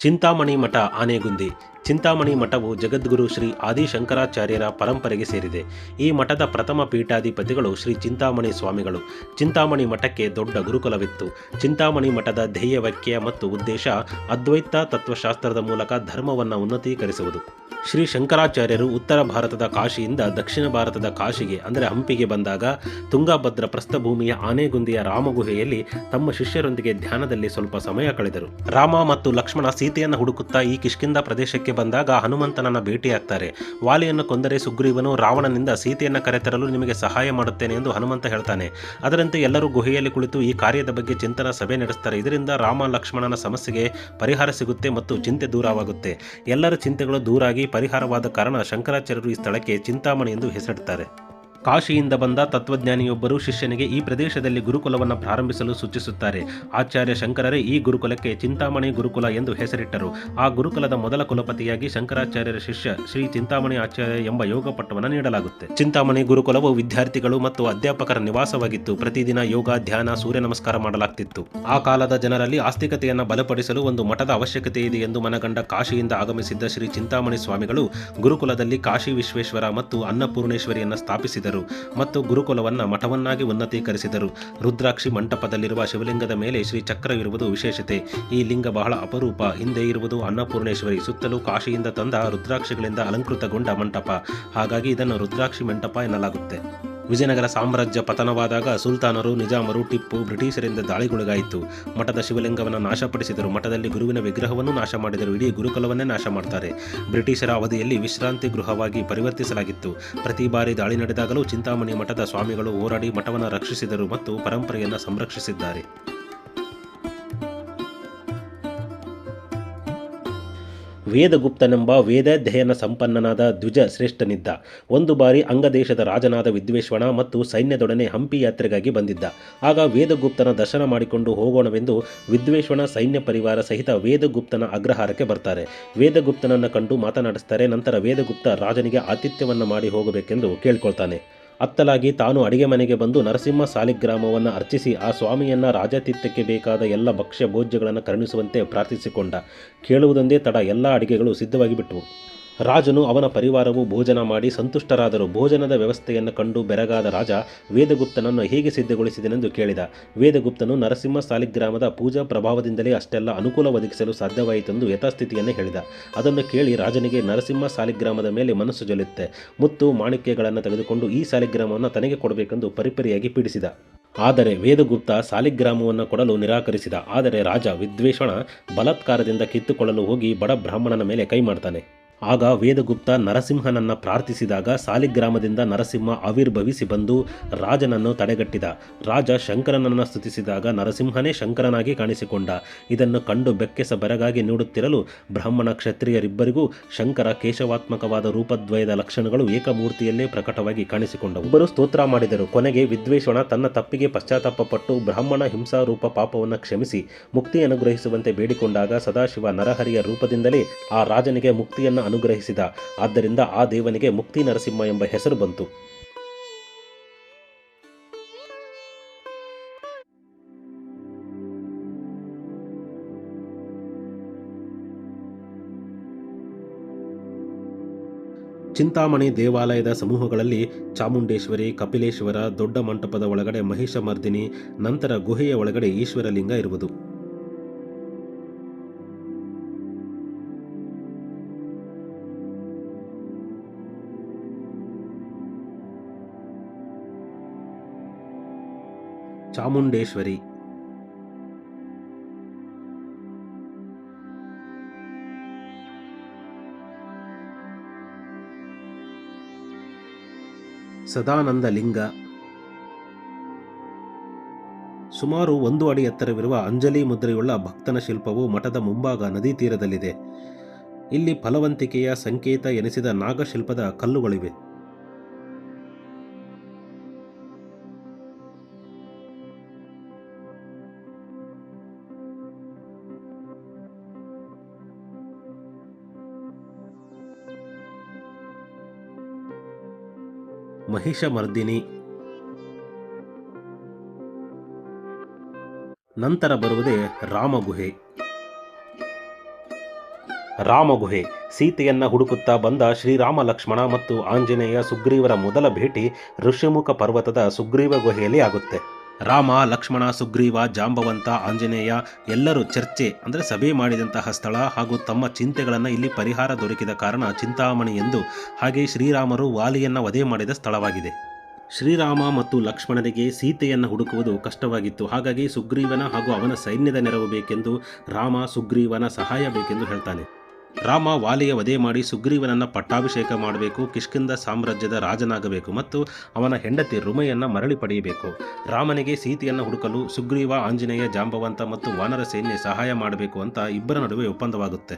ಚಿಂತಾಮಣಿ ಮಠ ಆನೆಗುಂದಿ. ಚಿಂತಾಮಣಿ ಮಠವು ಜಗದ್ಗುರು ಶ್ರೀ ಆದಿಶಂಕರಾಚಾರ್ಯರ ಪರಂಪರೆಗೆ ಸೇರಿದೆ. ಈ ಮಠದ ಪ್ರಥಮ ಪೀಠಾಧಿಪತಿಗಳು ಶ್ರೀ ಚಿಂತಾಮಣಿ ಸ್ವಾಮಿಗಳು. ಚಿಂತಾಮಣಿ ಮಠಕ್ಕೆ ದೊಡ್ಡ ಗುರುಕುಲವಿತ್ತು. ಚಿಂತಾಮಣಿ ಮಠದ ಧ್ಯೇಯವಾಕ್ಯ ಮತ್ತು ಉದ್ದೇಶ ಅದ್ವೈತ ತತ್ವಶಾಸ್ತ್ರದ ಮೂಲಕ ಧರ್ಮವನ್ನು ಉನ್ನತೀಕರಿಸುವುದು. ಶ್ರೀ ಶಂಕರಾಚಾರ್ಯರು ಉತ್ತರ ಭಾರತದ ಕಾಶಿಯಿಂದ ದಕ್ಷಿಣ ಭಾರತದ ಕಾಶಿಗೆ ಅಂದರೆ ಹಂಪಿಗೆ ಬಂದಾಗ ತುಂಗಭದ್ರ ಪ್ರಸ್ಥಭೂಮಿಯ ಆನೆಗುಂದಿಯ ರಾಮಗುಹೆಯಲ್ಲಿ ತಮ್ಮ ಶಿಷ್ಯರೊಂದಿಗೆ ಧ್ಯಾನದಲ್ಲಿ ಸ್ವಲ್ಪ ಸಮಯ ಕಳೆದರು. ರಾಮ ಮತ್ತು ಲಕ್ಷ್ಮಣ ಸೀತೆಯನ್ನು ಹುಡುಕುತ್ತಾ ಈ ಕಿಷ್ಕಿಂಧ ಪ್ರದೇಶಕ್ಕೆ ಬಂದಾಗ ಹನುಮಂತನನ್ನ ಭೇಟಿಯಾಗ್ತಾರೆ. ವಾಲಿಯನ್ನು ಕೊಂದರೆ ಸುಗ್ರೀವನು ರಾವಣನಿಂದ ಸೀತೆಯನ್ನು ಕರೆತರಲು ನಿಮಗೆ ಸಹಾಯ ಮಾಡುತ್ತೇನೆ ಎಂದು ಹನುಮಂತ ಹೇಳ್ತಾನೆ. ಅದರಂತೆ ಎಲ್ಲರೂ ಗುಹೆಯಲ್ಲಿ ಕುಳಿತು ಈ ಕಾರ್ಯದ ಬಗ್ಗೆ ಚಿಂತನಾ ಸಭೆ ನಡೆಸ್ತಾರೆ. ಇದರಿಂದ ರಾಮ ಲಕ್ಷ್ಮಣನ ಸಮಸ್ಯೆಗೆ ಪರಿಹಾರ ಸಿಗುತ್ತೆ ಮತ್ತು ಚಿಂತೆ ದೂರವಾಗುತ್ತೆ. ಎಲ್ಲರ ಚಿಂತೆಗಳು ದೂರಾಗಿ ಪರಿಹಾರವಾದ ಕಾರಣ ಶಂಕರಾಚಾರ್ಯರು ಈ ಸ್ಥಳಕ್ಕೆ ಚಿಂತಾಮಣಿ ಎಂದು ಹೆಸರಿಡ್ತಾರೆ. ಕಾಶಿಯಿಂದ ಬಂದ ತತ್ವಜ್ಞಾನಿಯೊಬ್ಬರು ಶಿಷ್ಯನಿಗೆ ಈ ಪ್ರದೇಶದಲ್ಲಿ ಗುರುಕುಲವನ್ನು ಪ್ರಾರಂಭಿಸಲು ಸೂಚಿಸುತ್ತಾರೆ. ಆಚಾರ್ಯ ಶಂಕರರೇ ಈ ಗುರುಕುಲಕ್ಕೆ ಚಿಂತಾಮಣಿ ಗುರುಕುಲ ಎಂದು ಹೆಸರಿಟ್ಟರು. ಆ ಗುರುಕುಲದ ಮೊದಲ ಕುಲಪತಿಯಾಗಿ ಶಂಕರಾಚಾರ್ಯರ ಶಿಷ್ಯ ಶ್ರೀ ಚಿಂತಾಮಣಿ ಆಚಾರ್ಯ ಎಂಬ ಯೋಗ ಪಟ್ಟವನ್ನು ನೀಡಲಾಗುತ್ತೆ. ಚಿಂತಾಮಣಿ ಗುರುಕುಲವು ವಿದ್ಯಾರ್ಥಿಗಳು ಮತ್ತು ಅಧ್ಯಾಪಕರ ನಿವಾಸವಾಗಿತ್ತು. ಪ್ರತಿದಿನ ಯೋಗ, ಧ್ಯಾನ, ಸೂರ್ಯ ನಮಸ್ಕಾರ ಮಾಡಲಾಗ್ತಿತ್ತು. ಆ ಕಾಲದ ಜನರಲ್ಲಿ ಆಸ್ತಿಕತೆಯನ್ನು ಬಲಪಡಿಸಲು ಒಂದು ಮಠದ ಅವಶ್ಯಕತೆ ಇದೆ ಎಂದು ಮನಗಂಡ ಕಾಶಿಯಿಂದ ಆಗಮಿಸಿದ್ದ ಶ್ರೀ ಚಿಂತಾಮಣಿ ಸ್ವಾಮಿಗಳು ಗುರುಕುಲದಲ್ಲಿ ಕಾಶಿ ವಿಶ್ವೇಶ್ವರ ಮತ್ತು ಅನ್ನಪೂರ್ಣೇಶ್ವರಿಯನ್ನು ಸ್ಥಾಪಿಸಿದರು ಮತ್ತು ಗುರುಕುಲವನ್ನು ಮಠವನ್ನಾಗಿ ಉನ್ನತೀಕರಿಸಿದರು. ರುದ್ರಾಕ್ಷಿ ಮಂಟಪದಲ್ಲಿರುವ ಶಿವಲಿಂಗದ ಮೇಲೆ ಶ್ರೀ ಚಕ್ರವಿರುವುದು ವಿಶೇಷತೆ. ಈ ಲಿಂಗ ಬಹಳ ಅಪರೂಪ. ಹಿಂದೆ ಇರುವುದು ಅನ್ನಪೂರ್ಣೇಶ್ವರಿ, ಸುತ್ತಲೂ ಕಾಶಿಯಿಂದ ತಂದ ರುದ್ರಾಕ್ಷಿಗಳಿಂದ ಅಲಂಕೃತಗೊಂಡ ಮಂಟಪ. ಹಾಗಾಗಿ ಇದನ್ನು ರುದ್ರಾಕ್ಷಿ ಮಂಟಪ ಎನ್ನಲಾಗುತ್ತೆ. ವಿಜಯನಗರ ಸಾಮ್ರಾಜ್ಯ ಪತನವಾದಾಗ ಸುಲ್ತಾನರು, ನಿಜಾಮರು, ಟಿಪ್ಪು ಬ್ರಿಟಿಷರಿಂದ ದಾಳಿಗೊಳಗಾಯಿತು. ಮಠದ ಶಿವಲಿಂಗವನ್ನು ನಾಶಪಡಿಸಿದರು. ಮಠದಲ್ಲಿ ಗುರುವಿನ ವಿಗ್ರಹವನ್ನು ನಾಶ ಮಾಡಿದರು. ಇಡೀ ಗುರುಕುಲವನ್ನೇ ನಾಶ ಮಾಡ್ತಾರೆ. ಬ್ರಿಟಿಷರ ಅವಧಿಯಲ್ಲಿ ವಿಶ್ರಾಂತಿ ಗೃಹವಾಗಿ ಪರಿವರ್ತಿಸಲಾಗಿತ್ತು. ಪ್ರತಿ ಬಾರಿ ದಾಳಿ ನಡೆದಾಗಲೂ ಚಿಂತಾಮಣಿ ಮಠದ ಸ್ವಾಮಿಗಳು ಹೋರಾಡಿ ಮಠವನ್ನು ರಕ್ಷಿಸಿದರು ಮತ್ತು ಪರಂಪರೆಯನ್ನು ಸಂರಕ್ಷಿಸಿದ್ದಾರೆ. ವೇದಗುಪ್ತನೆಂಬ ವೇದಾಧ್ಯಯನ ಸಂಪನ್ನನಾದ ದ್ವಿಜ ಶ್ರೇಷ್ಠನಿದ್ದ. ಒಂದು ಬಾರಿ ಅಂಗದೇಶದ ರಾಜನಾದ ವಿದ್ವೇಶ್ವಣ ಮತ್ತು ಸೈನ್ಯದೊಡನೆ ಹಂಪಿ ಯಾತ್ರೆಗಾಗಿ ಬಂದಿದ್ದ. ಆಗ ವೇದಗುಪ್ತನ ದರ್ಶನ ಮಾಡಿಕೊಂಡು ಹೋಗೋಣವೆಂದು ವಿದ್ವೇಶ್ವಣ ಸೈನ್ಯ ಪರಿವಾರ ಸಹಿತ ವೇದಗುಪ್ತನ ಅಗ್ರಹಾರಕ್ಕೆ ಬರ್ತಾರೆ. ವೇದಗುಪ್ತನನ್ನು ಕಂಡು ಮಾತನಾಡಿಸ್ತಾರೆ. ನಂತರ ವೇದಗುಪ್ತ ರಾಜನಿಗೆ ಆತಿಥ್ಯವನ್ನು ಮಾಡಿ ಹೋಗಬೇಕೆಂದು ಕೇಳ್ಕೊಳ್ತಾನೆ. ಅತ್ತಲಾಗಿ ತಾನು ಅಡಿಗೆ ಮನೆಗೆ ಬಂದು ನರಸಿಂಹ ಸಾಲಿಗ್ರಾಮವನ್ನು ಅರ್ಚಿಸಿ ಆ ಸ್ವಾಮಿಯನ್ನು ರಾಜಾತಿಥ್ಯಕ್ಕೆ ಬೇಕಾದ ಎಲ್ಲ ಭಕ್ಷ್ಯ ಭೋಜ್ಯಗಳನ್ನು ಕರುಣಿಸುವಂತೆ ಪ್ರಾರ್ಥಿಸಿಕೊಂಡ. ಕೇಳುವುದೊಂದೇ ತಡ, ಎಲ್ಲ ಅಡಿಗೆಗಳು ಸಿದ್ಧವಾಗಿ ಬಿಟ್ಟವು. ರಾಜನು ಅವನ ಪರಿವಾರವು ಭೋಜನ ಮಾಡಿ ಸಂತುಷ್ಟರಾದರು. ಭೋಜನದ ವ್ಯವಸ್ಥೆಯನ್ನು ಕಂಡು ಬೆರಗಾದ ರಾಜ ವೇದಗುಪ್ತನನ್ನು ಹೇಗೆ ಸಿದ್ಧಗೊಳಿಸಿದನೆಂದು ಕೇಳಿದ. ವೇದಗುಪ್ತನು ನರಸಿಂಹ ಸಾಲಿಗ್ರಾಮದ ಪೂಜಾ ಪ್ರಭಾವದಿಂದಲೇ ಅಷ್ಟೆಲ್ಲ ಅನುಕೂಲ ಒದಗಿಸಲು ಸಾಧ್ಯವಾಯಿತೆಂದು ಯಥಾಸ್ಥಿತಿಯನ್ನೇ ಹೇಳಿದ. ಅದನ್ನು ಕೇಳಿ ರಾಜನಿಗೆ ನರಸಿಂಹ ಸಾಲಿಗ್ರಾಮದ ಮೇಲೆ ಮನಸ್ಸು ಜೊಲಿಯುತ್ತೆ. ಮುತ್ತು ಮಾಣಿಕ್ಯಗಳನ್ನು ತೆಗೆದುಕೊಂಡು ಈ ಸಾಲಿಗ್ರಾಮವನ್ನು ತನಗೆ ಕೊಡಬೇಕೆಂದು ಪರಿಪರಿಯಾಗಿ ಪೀಡಿಸಿದ. ಆದರೆ ವೇದಗುಪ್ತ ಸಾಲಿಗ್ರಾಮವನ್ನು ಕೊಡಲು ನಿರಾಕರಿಸಿದ. ಆದರೆ ರಾಜ ವಿದ್ವೇಷಣ ಬಲಾತ್ಕಾರದಿಂದ ಕಿತ್ತುಕೊಳ್ಳಲು ಹೋಗಿ ಬಡ ಬ್ರಾಹ್ಮಣನ ಮೇಲೆ ಕೈ ಮಾಡ್ತಾನೆ. ಆಗ ವೇದಗುಪ್ತ ನರಸಿಂಹನನ್ನು ಪ್ರಾರ್ಥಿಸಿದಾಗ ಸಾಲಿಗ್ರಾಮದಿಂದ ನರಸಿಂಹ ಆವಿರ್ಭವಿಸಿ ಬಂದು ರಾಜನನ್ನು ತಡೆಗಟ್ಟಿದ. ರಾಜ ಶಂಕರನನ್ನು ಸ್ತುತಿಸಿದಾಗ ನರಸಿಂಹನೇ ಶಂಕರನಾಗಿ ಕಾಣಿಸಿಕೊಂಡ. ಇದನ್ನು ಕಂಡು ಬೆಕ್ಕೆಸ ಬೆರಗಾಗಿ ನೋಡುತ್ತಿರಲು ಬ್ರಾಹ್ಮಣ ಕ್ಷತ್ರಿಯರಿಬ್ಬರಿಗೂ ಶಂಕರ ಕೇಶವಾತ್ಮಕವಾದ ರೂಪದ್ವಯದ ಲಕ್ಷಣಗಳು ಏಕಮೂರ್ತಿಯಲ್ಲೇ ಪ್ರಕಟವಾಗಿ ಕಾಣಿಸಿಕೊಂಡವು. ಇಬ್ಬರು ಸ್ತೋತ್ರ ಮಾಡಿದರು. ಕೊನೆಗೆ ವಿದ್ವೇಷಣ ತನ್ನ ತಪ್ಪಿಗೆ ಪಶ್ಚಾತ್ತಾಪಪಟ್ಟು ಬ್ರಾಹ್ಮಣ ಹಿಂಸಾರೂಪ ಪಾಪವನ್ನು ಕ್ಷಮಿಸಿ ಮುಕ್ತಿ ಅನುಗ್ರಹಿಸುವಂತೆ ಬೇಡಿಕೊಂಡಾಗ ಸದಾಶಿವ ನರಹರಿಯ ರೂಪದಿಂದಲೇ ಆ ರಾಜನಿಗೆ ಮುಕ್ತಿಯನ್ನು ಅನುಗ್ರಹಿಸಿದ. ಆದ್ದರಿಂದ ಆ ದೇವನಿಗೆ ಮುಕ್ತಿ ನರಸಿಂಹ ಎಂಬ ಹೆಸರು ಬಂತು. ಚಿಂತಾಮಣಿ ದೇವಾಲಯದ ಸಮೂಹಗಳಲ್ಲಿ ಚಾಮುಂಡೇಶ್ವರಿ, ಕಪಿಲೇಶ್ವರ, ದೊಡ್ಡ ಮಂಟಪದ ಒಳಗಡೆ ಮಹಿಷಮರ್ದಿನಿ, ನಂತರ ಗುಹೆಯ ಒಳಗಡೆ ಈಶ್ವರಲಿಂಗ ಇರುವುದು. ಚಾಮುಂಡೇಶ್ವರಿ, ಸದಾನಂದ ಲಿಂಗ, ಸುಮಾರು 1 ಅಡಿ ಎತ್ತರವಿರುವ ಅಂಜಲಿ ಮುದ್ರೆಯುಳ್ಳ ಭಕ್ತನ ಶಿಲ್ಪವು ಮಠದ ಮುಂಭಾಗ ನದಿ ತೀರದಲ್ಲಿದೆ. ಇಲ್ಲಿ ಫಲವಂತಿಕೆಯ ಸಂಕೇತ ಎನಿಸಿದ ನಾಗಶಿಲ್ಪದ ಕಲ್ಲುಗಳಿವೆ. ಮಹಿಷಮರ್ದಿನಿ, ನಂತರ ಬರುವುದೇ ರಾಮಗುಹೆ. ರಾಮಗುಹೆ. ಸೀತೆಯನ್ನ ಹುಡುಕುತ್ತಾ ಬಂದ ಶ್ರೀರಾಮ, ಲಕ್ಷ್ಮಣ ಮತ್ತು ಆಂಜನೇಯ ಸುಗ್ರೀವರ ಮೊದಲ ಭೇಟಿ ಋಷ್ಯಮುಖ ಪರ್ವತದ ಸುಗ್ರೀವ ಗುಹೆಯಲ್ಲಿ ಆಗುತ್ತೆ. ರಾಮ, ಲಕ್ಷ್ಮಣ, ಸುಗ್ರೀವ, ಜಾಂಬವಂತ, ಆಂಜನೇಯ ಎಲ್ಲರೂ ಚರ್ಚೆ ಸಭೆ ಮಾಡಿದಂತಹ ಸ್ಥಳ ಹಾಗೂ ತಮ್ಮ ಚಿಂತೆಗಳನ್ನು ಇಲ್ಲಿ ಪರಿಹಾರ ದೊರಕಿದ ಕಾರಣ ಚಿಂತಾಮಣಿ ಎಂದು, ಹಾಗೆ ಶ್ರೀರಾಮರು ವಾಲಿಯನ್ನು ವಧೆ ಮಾಡಿದ ಸ್ಥಳವಾಗಿದೆ. ಶ್ರೀರಾಮ ಮತ್ತು ಲಕ್ಷ್ಮಣನಿಗೆ ಸೀತೆಯನ್ನು ಹುಡುಕುವುದು ಕಷ್ಟವಾಗಿತ್ತು. ಹಾಗಾಗಿ ಸುಗ್ರೀವನ ಹಾಗೂ ಅವನ ಸೈನ್ಯದ ನೆರವು ಬೇಕೆಂದು ರಾಮ ಸುಗ್ರೀವನ ಸಹಾಯ ಬೇಕೆಂದು ಹೇಳ್ತಾನೆ. ರಾಮ ವಾಲಿಯ ವಧೆ ಮಾಡಿ ಸುಗ್ರೀವನನ್ನು ಪಟ್ಟಾಭಿಷೇಕ ಮಾಡಬೇಕು, ಕಿಷ್ಕಿಂಧ ಸಾಮ್ರಾಜ್ಯದ ರಾಜನಾಗಬೇಕು ಮತ್ತು ಅವನ ಹೆಂಡತಿ ರುಮೆಯನ್ನು ಮರಳಿ ಪಡೆಯಬೇಕು. ರಾಮನಿಗೆ ಸೀತೆಯನ್ನು ಹುಡುಕಲು ಸುಗ್ರೀವ, ಆಂಜನೇಯ, ಜಾಂಬವಂತ ಮತ್ತು ವಾನರ ಸೈನ್ಯ ಸಹಾಯ ಮಾಡಬೇಕು ಅಂತ ಇಬ್ಬರ ನಡುವೆ ಒಪ್ಪಂದವಾಗುತ್ತೆ.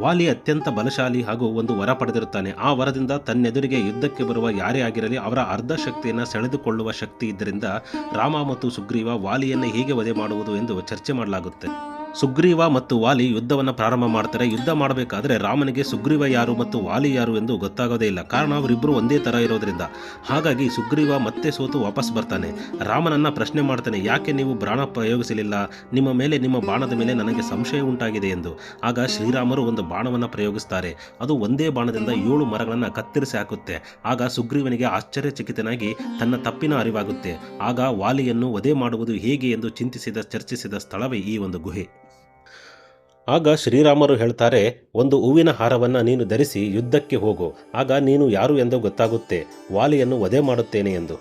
ವಾಲಿ ಅತ್ಯಂತ ಬಲಶಾಲಿ ಹಾಗೂ ಒಂದು ವರ ಪಡೆದಿರುತ್ತಾನೆ. ಆ ವರದಿಂದ ತನ್ನೆದುರಿಗೆ ಯುದ್ಧಕ್ಕೆ ಬರುವ ಯಾರೇ ಆಗಿರಲಿ ಅವರ ಅರ್ಧ ಶಕ್ತಿಯನ್ನು ಸೆಳೆದುಕೊಳ್ಳುವ ಶಕ್ತಿ ಇದ್ದರಿಂದ ರಾಮ ಮತ್ತು ಸುಗ್ರೀವ ವಾಲಿಯನ್ನು ಹೇಗೆ ವಧೆ ಮಾಡುವುದು ಎಂದು ಚರ್ಚೆ ಮಾಡಲಾಗುತ್ತೆ. ಸುಗ್ರೀವ ಮತ್ತು ವಾಲಿ ಯುದ್ಧವನ್ನು ಪ್ರಾರಂಭ ಮಾಡ್ತಾರೆ. ಯುದ್ಧ ಮಾಡಬೇಕಾದ್ರೆ ರಾಮನಿಗೆ ಸುಗ್ರೀವ ಯಾರು ಮತ್ತು ವಾಲಿ ಯಾರು ಎಂದು ಗೊತ್ತಾಗೋದೇ ಇಲ್ಲ. ಕಾರಣ ಅವರಿಬ್ಬರು ಒಂದೇ ಥರ ಇರೋದ್ರಿಂದ. ಹಾಗಾಗಿ ಸುಗ್ರೀವ ಮತ್ತೆ ಸೋತು ವಾಪಸ್ ಬರ್ತಾನೆ. ರಾಮನನ್ನ ಪ್ರಶ್ನೆ ಮಾಡ್ತಾನೆ, ಯಾಕೆ ನೀವು ಬಾಣ ಪ್ರಯೋಗಿಸಲಿಲ್ಲ? ನಿಮ್ಮ ಬಾಣದ ಮೇಲೆ ನನಗೆ ಸಂಶಯ ಉಂಟಾಗಿದೆ ಎಂದು. ಆಗ ಶ್ರೀರಾಮರು ಒಂದು ಬಾಣವನ್ನು ಪ್ರಯೋಗಿಸ್ತಾರೆ. ಅದು ಒಂದೇ ಬಾಣದಿಂದ 7 ಮರಗಳನ್ನು ಕತ್ತರಿಸಿ ಹಾಕುತ್ತೆ. ಆಗ ಸುಗ್ರೀವನಿಗೆ ಆಶ್ಚರ್ಯಚಕಿತನಾಗಿ ತನ್ನ ತಪ್ಪಿನ ಅರಿವಾಗುತ್ತೆ. ಆಗ ವಾಲಿಯನ್ನು ವಧೆ ಮಾಡುವುದು ಹೇಗೆ ಎಂದು ಚರ್ಚಿಸಿದ ಸ್ಥಳವೇ ಈ ಒಂದು ಗುಹೆ. ಆಗ ಶ್ರೀರಾಮರು ಹೇಳ್ತಾರೆ, ಒಂದು ಹೂವಿನ ಹಾರವನ್ನು ನೀನು ಧರಿಸಿ ಯುದ್ಧಕ್ಕೆ ಹೋಗು, ಆಗ ನೀನು ಯಾರು ಎಂದು ಗೊತ್ತಾಗುತ್ತೆ, ವಾಲಿಯನ್ನು ವಧೆ ಮಾಡುತ್ತೇನೆ ಎಂದು.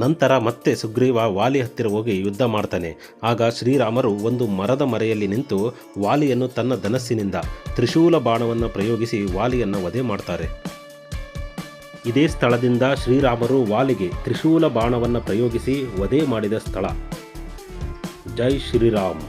ನಂತರ ಮತ್ತೆ ಸುಗ್ರೀವ ವಾಲಿ ಹತ್ತಿರ ಹೋಗಿ ಯುದ್ಧ ಮಾಡ್ತಾನೆ. ಆಗ ಶ್ರೀರಾಮರು ಒಂದು ಮರದ ಮರೆಯಲ್ಲಿ ನಿಂತು ವಾಲಿಯನ್ನು ತನ್ನ ಧನಸ್ಸಿನಿಂದ ತ್ರಿಶೂಲ ಬಾಣವನ್ನು ಪ್ರಯೋಗಿಸಿ ವಾಲಿಯನ್ನು ವಧೆ ಮಾಡ್ತಾರೆ. ಇದೇ ಸ್ಥಳದಿಂದ ಶ್ರೀರಾಮರು ವಾಲಿಗೆ ತ್ರಿಶೂಲ ಬಾಣವನ್ನು ಪ್ರಯೋಗಿಸಿ ವಧೆ ಮಾಡಿದ ಸ್ಥಳ. ಜೈ ಶ್ರೀರಾಮ್.